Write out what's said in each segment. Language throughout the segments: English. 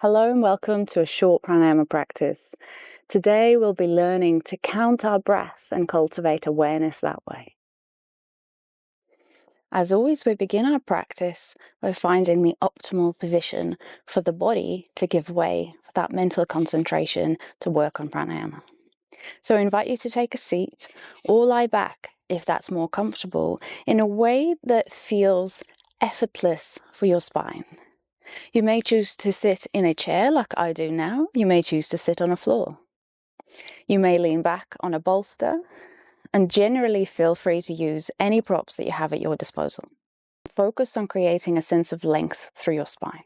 Hello and welcome to a short pranayama practice. Today we'll be learning to count our breath and cultivate awareness that way. As always, we begin our practice by finding the optimal position for the body to give way for that mental concentration to work on pranayama. So I invite you to take a seat or lie back if that's more comfortable in a way that feels effortless for your spine. You may choose to sit in a chair like I do now. You may choose to sit on a floor. You may lean back on a bolster, and generally feel free to use any props that you have at your disposal. Focus on creating a sense of length through your spine.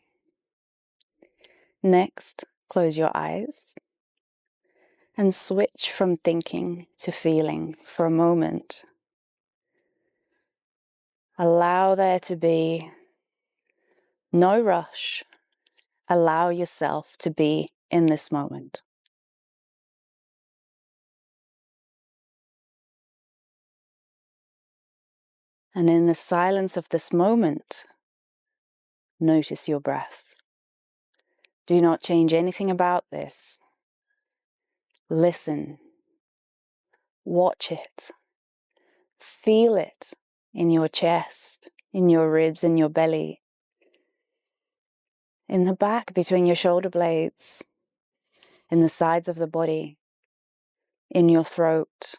Next, close your eyes and switch from thinking to feeling for a moment. Allow there to be no rush. Allow yourself to be in this moment. And in the silence of this moment, notice your breath. Do not change anything about this. Listen. Watch it. Feel it in your chest, in your ribs, in your belly, in the back between your shoulder blades, in the sides of the body, in your throat,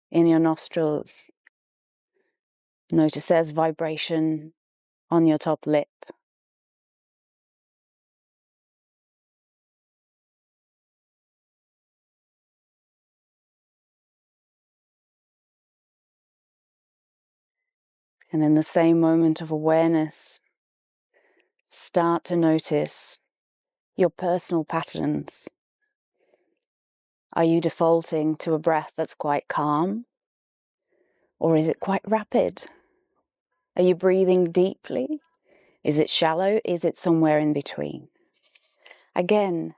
in your nostrils. Notice there's vibration on your top lip. And in the same moment of awareness, start to notice your personal patterns. Are you defaulting to a breath that's quite calm? Or is it quite rapid? Are you breathing deeply? Is it shallow? Is it somewhere in between? Again,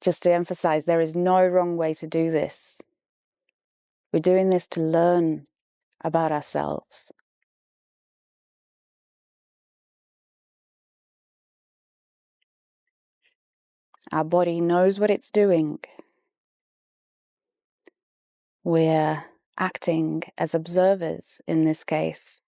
just to emphasize, there is no wrong way to do this. We're doing this to learn about ourselves. Our body knows what it's doing. We're acting as observers in this case.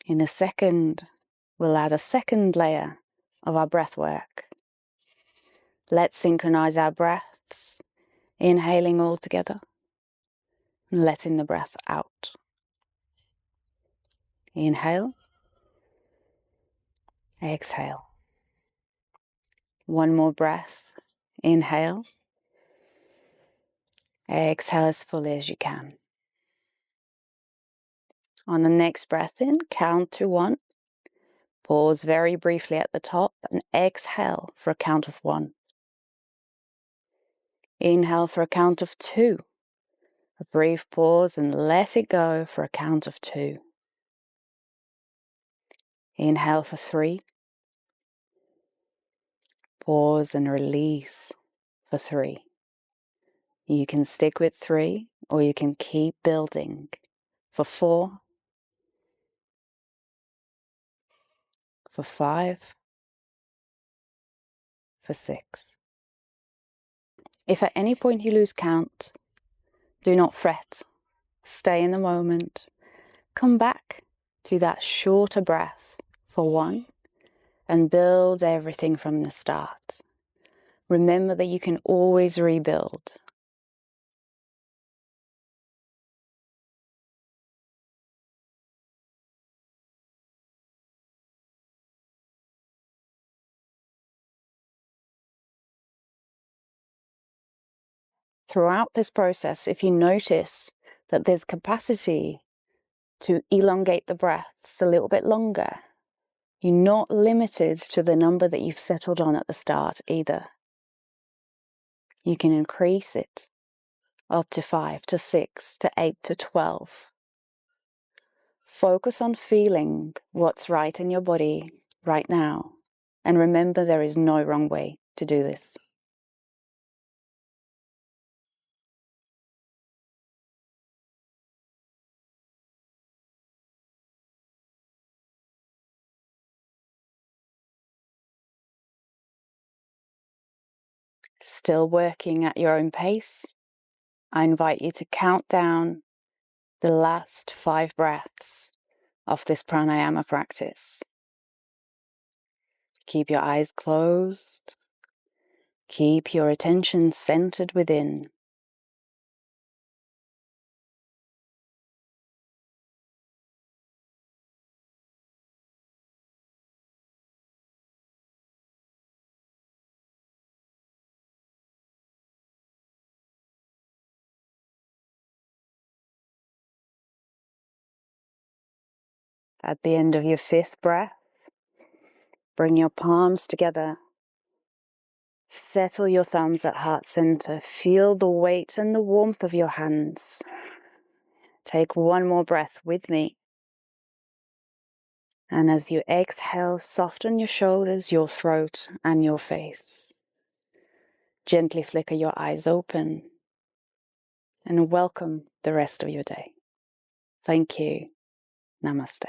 In a second, we'll add a second layer of our breath work. Let's synchronize our breaths, inhaling all together, and letting the breath out. Inhale, exhale. One more breath. Inhale, exhale as fully as you can. On the next breath in, count to 1. Pause very briefly at the top and exhale for a count of 1. Inhale for a count of 2. A brief pause and let it go for a count of 2. Inhale for 3. Pause and release for 3. You can stick with 3 or you can keep building for 4, for 5, for 6. If at any point you lose count, do not fret. Stay in the moment. Come back to that shorter breath for 1 and build everything from the start. Remember that you can always rebuild. Throughout this process, if you notice that there's capacity to elongate the breaths a little bit longer, you're not limited to the number that you've settled on at the start either. You can increase it up to 5, to 6, to 8, to 12. Focus on feeling what's right in your body right now. And remember, there is no wrong way to do this. Still working at your own pace, I invite you to count down the last 5 breaths of this pranayama practice. Keep your eyes closed. Keep your attention centered within. At the end of your 5th breath, bring your palms together. Settle your thumbs at heart center. Feel the weight and the warmth of your hands. Take one more breath with me. And as you exhale, soften your shoulders, your throat, and your face. Gently flicker your eyes open and welcome the rest of your day. Thank you. Namaste.